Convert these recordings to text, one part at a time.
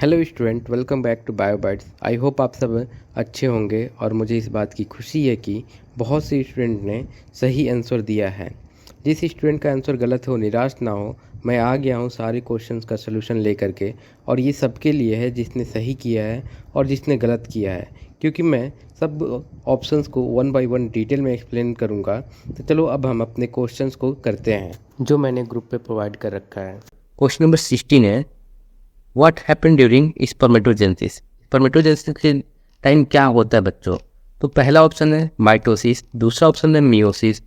Hello student, welcome back to Biobytes. I hope आप सब अच्छे होंगे और मुझे इस बात की खुशी है कि बहुत से स्टूडेंट ने सही आंसर दिया है। जिस स्टूडेंट का आंसर गलत हो निराश ना हो, मैं आ गया हूँ सारे क्वेश्चंस का सलूशन लेकर के, और ये सबके लिए है जिसने सही किया है और जिसने गलत किया है, क्योंकि मैं सब ऑप्शंस को वन बाय वन डिटेल में एक्सप्लेन करूँगा। तो चलो अब हम अपने क्वेश्चंस को करते हैं जो मैंने ग्रुप पे प्रोवाइड कर रखा है। क्वेश्चन नंबर 16 है, what happen during spermatogenesis. Spermatogenesis के टाइम क्या होता है बच्चों? तो पहला ऑप्शन है माइटोसिस, दूसरा ऑप्शन है मियोसिस,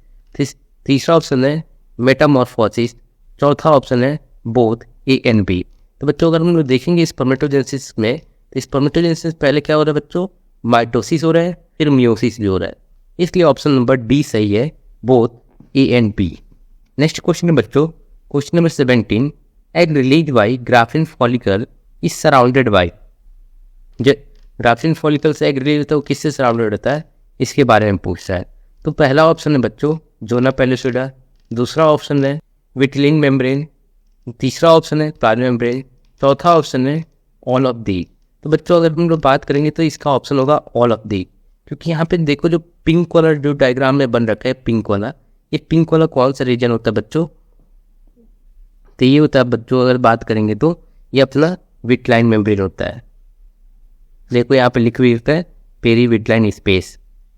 तीसरा ऑप्शन है मेटामॉर्फोसिस, चौथा ऑप्शन है बोथ ए एंड बी। तो बच्चों अगर हम लोग देखेंगे स्पर्मेटोजेनेसिस में, तो स्पर्मेटोजेनेसिस पहले क्या हो रहा है बच्चों? माइटोसिस हो रहा है, फिर मियोसिस भी हो रहा है। इसलिए ऑप्शन नंबर डी सही है, both A and B. Next question है बच्चों, question number 17, egg release by Graafian follicle is surrounded by. जो ग्राफिन फॉलिकल से एग रिलीज होता है वो किससे सराउंडेड होता है, इसके बारे में पूछता है। तो पहला ऑप्शन है बच्चों जोना पेलिसोइडा, दूसरा ऑप्शन है विटिलिन मेम्ब्रेन, तीसरा ऑप्शन है प्लाज्मा मेम्ब्रेन, चौथा ऑप्शन है ऑल ऑफ दी। तो बच्चों अगर हम लोग बात करेंगे तो इसका ऑप्शन होगा ऑल ऑफ दी, क्योंकि यहाँ पे देखो जो पिंक वाला जो डायग्राम में बन रखा है पिंक वाला, ये पिंक वाला कौन सा रीजन होता है बच्चों? तो ये होता है बच्चों, अगर बात करेंगे तो ये अपना विटलाइन मेम्ब्रेन होता है। देखो यहाँ पे लिख भी होता है पेरी विटलाइन स्पेस,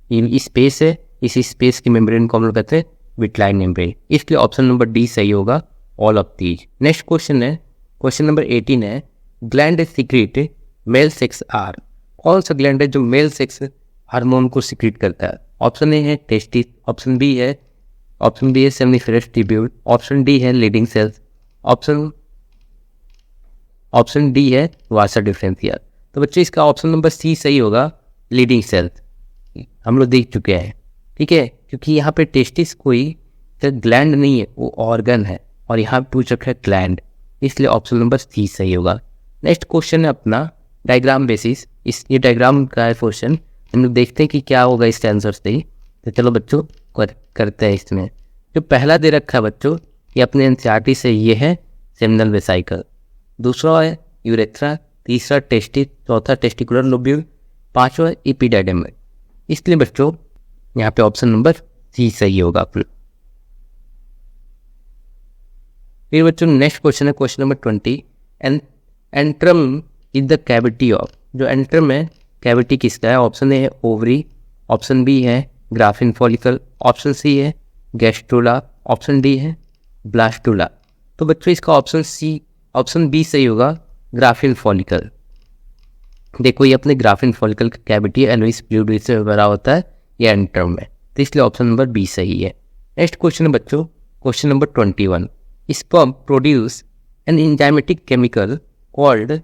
ये स्पेस है, इस स्पेस की मेम्ब्रेन को हम लोग कहते हैं विटलाइन मेम्ब्रेन। इसलिए ऑप्शन नंबर डी सही होगा, all of these. Next question है, क्वेश्चन नंबर 18 है, gland secrete male sex are. कौन सा ग्लैंड है जो मेल सेक्स हार्मोन को सीक्रेट करता है? ऑप्शन ए है टेस्टिस, ऑप्शन बी है सेमिनिफेरस ट्यूब्यूल, ऑप्शन डी है लीडिंग सेल्स, ऑप्शन डी है वासा डिफरेंशिया। तो बच्चों इसका ऑप्शन नंबर सी सही होगा, लीडिंग सेल्स। हम लोग देख चुके हैं, ठीक है, क्योंकि यहाँ पे टेस्टिस कोई ग्लैंड नहीं है, वो ऑर्गन है, और यहाँ पे पूछ रखा है ग्लैंड, इसलिए ऑप्शन नंबर सी सही होगा। नेक्स्ट क्वेश्चन है अपना डायग्राम बेसिस। ये डायग्राम का है क्वेश्चन, हम लोग देखते हैं कि क्या होगा इसके आंसर से। तो चलो बच्चों करते हैं। इसमें जो पहला दे रखा है बच्चों, ये अपने एनसीईआरटी से ये है सेमिनल वेसिकल, दूसरा है यूरेथ्रा, तीसरा टेस्टिस, चौथा टेस्टिकुलर लोब्यूल, पांचवा एपिडाइडम। इसलिए बच्चों यहाँ पे ऑप्शन नंबर सी सही होगा। फिर बच्चों नेक्स्ट क्वेश्चन है question number 20, antrum is the cavity of. जो एंट्रम है कैविटी किसका है? ऑप्शन ए है ओवरी, ऑप्शन बी है ग्राफिन फॉलिकल, ऑप्शन सी है गैस्ट्रोला, ऑप्शन डी है ब्लास्टुला। तो बच्चों इसका ऑप्शन बी सही होगा, ग्राफिन फॉलिकल। देखो ये अपने ग्राफिन फॉलिकल का कैविटी एल्विस फ्लूइड से भरा होता है, ये एंट्रम में, तो इसलिए ऑप्शन नंबर बी सही है। नेक्स्ट क्वेश्चन है बच्चों question number 21, sperm produce an enzymatic chemical called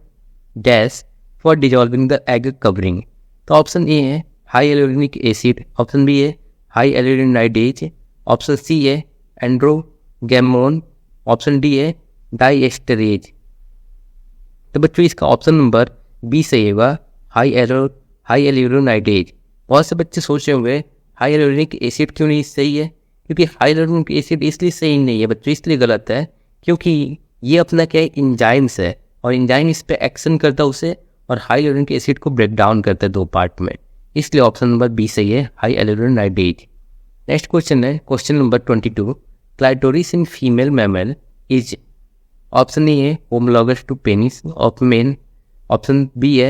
dash for dissolving the egg covering. तो ऑप्शन ए है हाई एल्यूरिनिक एसिड, ऑप्शन बी है हाई एल्यूरिनाइडेज, ऑप्शन सी है एंड्रोगेमोन, ऑप्शन डी है डाइएस्टरेज। तो बच्चों इसका ऑप्शन नंबर बी सही होगा, हाई एल्यूरिनाइडेज। बहुत से बच्चे सोच रहे होंगे हाई एल्यूरिनिक एसिड क्यों नहीं सही है, क्योंकि हाई एल्यूरिनिक एसिड इसलिए सही नहीं है बच्चों, इसलिए गलत है क्योंकि ये अपना क्या है इंजाइम्स है, और इंजाइम इस पर एक्शन करता है उसे, और हाई एल्यूरिनिक एसिड को ब्रेक डाउन करता है दो पार्ट में, इसलिए ऑप्शन नंबर बी सही है, हाई एल्यूरिनाइडेज। नेक्स्ट क्वेश्चन है question number 22, clitoris in female mammal is. Option A है homologous to penis of men, option B है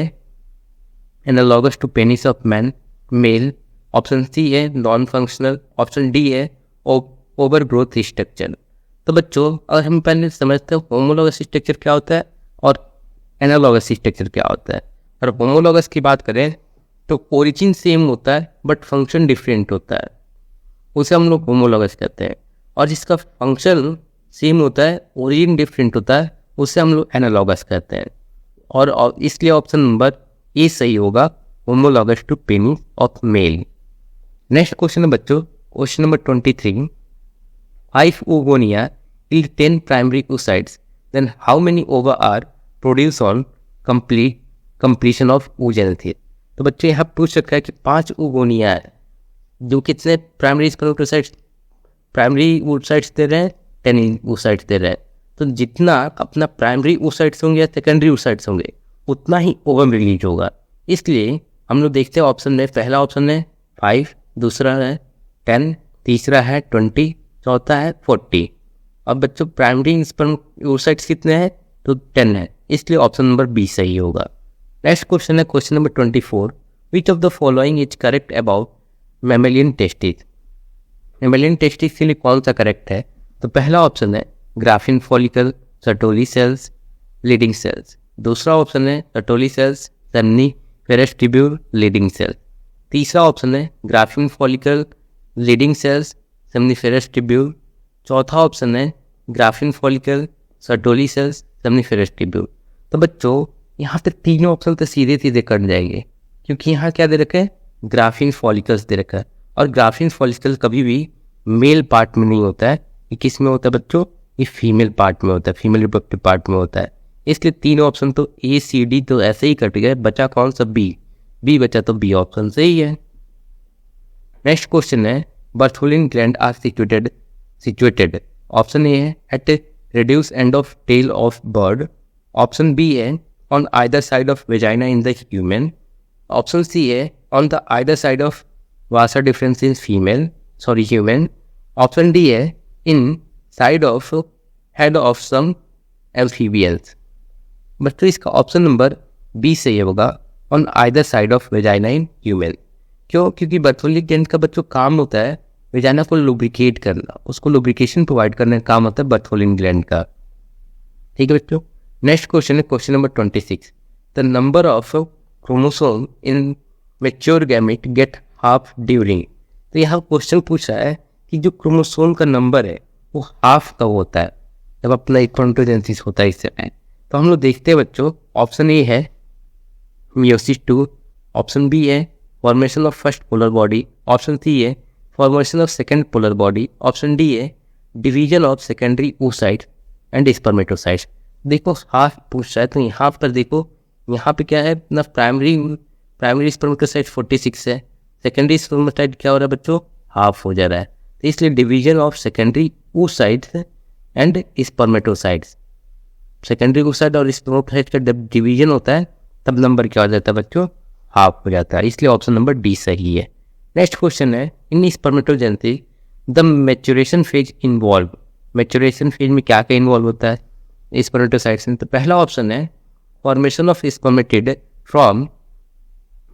analogous to penis of man male, option C है non functional, option D है over growth structure. तो बच्चों अगर हम पहले समझते हैं होमोलॉगस स्ट्रक्चर क्या होता है और एनालॉगस स्ट्रक्चर क्या होता है। और होमोलॉगस की बात करें तो ओरिजिन सेम होता है बट फंक्शन डिफरेंट होता है, उसे हम लोग होमोलॉगस कहते हैं। और जिसका फंक्शन सेम होता है ओरिजिन डिफरेंट होता है, उसे हम लोग एनालॉगस कहते हैं। और इसलिए ऑप्शन नंबर ए सही होगा, homologous to penis of male. Next question है बच्चों question number 23, if oogonia yield 10 primary oocytes, then how many ova are produced on completion of oogenesis। तो बच्चों यहाँ पूछ रखा है कि 5 oogonia है जो कितने प्राइमरी oocytes दे रहे हैं, 10 oocytes दे रहे हैं। तो जितना अपना प्राइमरी oocytes होंगे या सेकेंडरी oocytes होंगे उतना ही ओवम रिलीज होगा। इसलिए हम लोग देखते हैं ऑप्शन में, पहला ऑप्शन है 5, दूसरा है 10, तीसरा है 20, चौथा है 40। अब बच्चों प्राइमरी स्पर्म oocytes कितने हैं, तो 10 है, इसलिए ऑप्शन नंबर बी सही होगा। नेक्स्ट क्वेश्चन है question number 24, which of the following is correct about mammalian testis. Mammalian testis के लिए कौन सा करेक्ट है, तो पहला ऑप्शन है Graafian follicle, Sertoli cells, Leydig cells. दूसरा ऑप्शन है Sertoli cells, seminiferous tubule, Leydig cells. तीसरा ऑप्शन है Graafian follicle, Leydig cells, seminiferous tubule. चौथा ऑप्शन है Graafian follicle, Sertoli cells, seminiferous tubule. तो बच्चों यहाँ पे तीनों ऑप्शन तो सीधे सीधे कट जाएंगे, क्योंकि यहाँ क्या दे रखा है, ग्राफिन फॉलिकल्स दे रखा है, और ग्राफिन फॉलिकल कभी भी मेल पार्ट में नहीं होता है। ये किस में होता है बच्चों, ये फीमेल पार्ट में होता है, फीमेल रिप्रोडक्टिव पार्ट में होता है। इसलिए तीनों ऑप्शन तो ए सी डी तो ऐसे ही कट गए, बचा कौन सा, बी बचा, तो बी ऑप्शन सही है। नेक्स्ट क्वेश्चन है Bartholin gland are situated. Option A है at reduce end of tail of bird. Option B है on either side of vagina in the human. Option C है on the either side of vasa difference in human. Option D है in side of head of some amphibians. बच्चों इसका option number B सही होगा, on either side of vagina in human. क्यों, क्योंकि Bartholin gland का बच्चों काम होता है वेजाइना को लुब्रिकेट करना, उसको लुब्रिकेशन प्रोवाइड करने का काम होता है बर्थोलिन ग्लैंड का। ठीक है बच्चों। नेक्स्ट क्वेश्चन है question number 26, the number of chromosome in mature gamete gate half during. तो यहाँ क्वेश्चन पूछा है कि जो क्रोमोसोम का नंबर है वो हाफ कब होता है, जब अपना स्पर्मेटोजेनेसिस होता है इस समय। तो हम लोग देखते हैं बच्चों, ऑप्शन ए है मियोसिस 2, ऑप्शन बी है formation of first polar body, option C है formation of second polar body, option D है division of secondary oocytes and spermatocytes. देखो हाफ पूछा है, तो यहाँ पर देखो, यहाँ पे क्या है ना, प्राइमरी स्पर्मेटोसाइट 46 है, सेकेंडरी स्पर्मेटोसाइट क्या हो रहा है बच्चों, हाफ हो जा रहा है। तो इसलिए division of secondary oocytes and spermatocytes, secondary oocyte और स्पर्मेटोसाइट का जब डिवीजन होता है तब नंबर क्या हो जाता है बच्चों, हाफ हो जाता है। इसलिए ऑप्शन नंबर डी सही है। नेक्स्ट क्वेश्चन है in spermatogenesis the maturation phase involve. Maturation phase में क्या क्या इन्वॉल्व होता है स्पर्मेटोसाइट्स में, तो पहला ऑप्शन है formation of spermatid from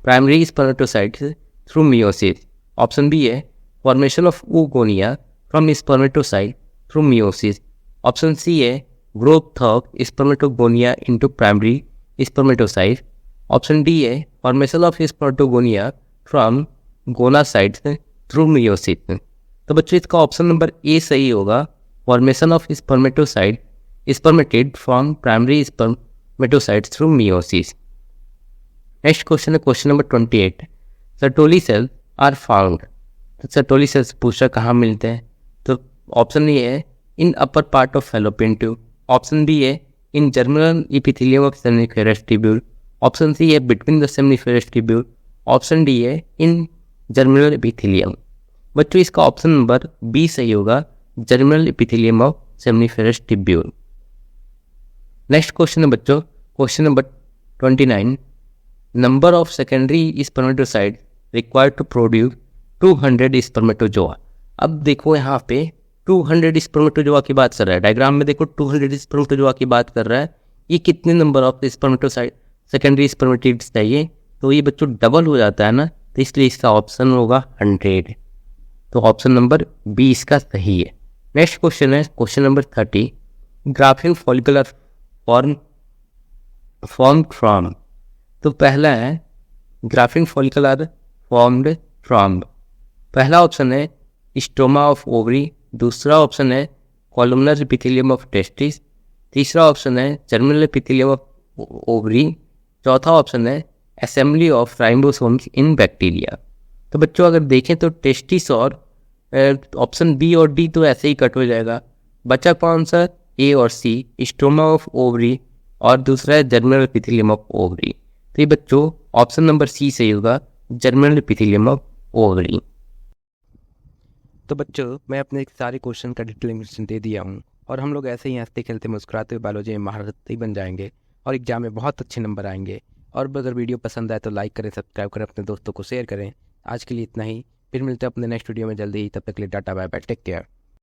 primary spermatocytes through meiosis. Option B है formation of oogonia from spermatocyte through meiosis. Option C है growth of spermatogonia into primary spermatocyte. Option D है formation of spermatogonia from gonocytes through meiosis. तो बच्चों इसका option number A सही होगा, formation of spermatid from primary spermatocytes through meiosis. Next question है question number 28, Sertoli cells are found. तो Sertoli sales पूछा कहाँ मिलते हैं, तो ऑप्शन ए है in upper part of Fallopian tube, option B है in germinal epithelium of seminiferous tubule, option C है between the seminiferous tubule, option D है इन जर्मिनल एपिथेलियम। बच्चों इसका ऑप्शन नंबर बी सही होगा, germinal epithelium of seminiferous tubule. Next question है बच्चों question number 29, number of secondary spermatocyte required to produce 200 spermatozoa. अब देखो यहाँ पे 200 स्पर्मेटोजोआ की बात कर रहा है, डायग्राम में देखो 200 स्पर्मेटोजोआ की बात कर रहा है। ये कितने number of spermatocyte secondary spermatids चाहिए, तो ये बच्चों डबल हो जाता है ना, तो इसलिए इसका ऑप्शन होगा 100। तो ऑप्शन नंबर बी इसका सही है। नेक्स्ट क्वेश्चन है question number 30, graphene follicular form from. तो पहला है ग्राफिन फॉलिकुलर फॉर्म्ड फ्रॉम, पहला ऑप्शन है स्टोमा ऑफ ओवरी, दूसरा ऑप्शन है कॉलमनर एपिथेलियम ऑफ टेस्टिस, तीसरा ऑप्शन है जर्मिनल एपिथेलियम ऑफ ओवरी, चौथा ऑप्शन है assembly of ribosomes in bacteria. तो बच्चों अगर देखें तो टेस्टिस और ऑप्शन बी और डी तो ऐसे ही कट हो जाएगा, बचा कौन सा, ए और सी, स्टोमा ऑफ ओवरी और दूसरा है जर्मिनल एपिथेलियम ऑफ ओवरी। तो ये बच्चों ऑप्शन नंबर सी सही होगा, जर्मिनल एपिथेलियम ऑफ ओवरी। तो बच्चों मैं अपने सारे क्वेश्चन का डिटेल दे दिया हूँ, और हम लोग ऐसे ही हंसते खेलते मुस्कुराते हुए बायोलॉजी में महारथी बन जाएंगे और एग्जाम में बहुत अच्छे नंबर आएंगे। और अगर वीडियो पसंद आए तो लाइक करें, सब्सक्राइब करें, अपने दोस्तों को शेयर करें। आज के लिए इतना ही, फिर मिलते हैं अपने नेक्स्ट वीडियो में जल्दी ही। तब तक के लिए tata bye bye, take care.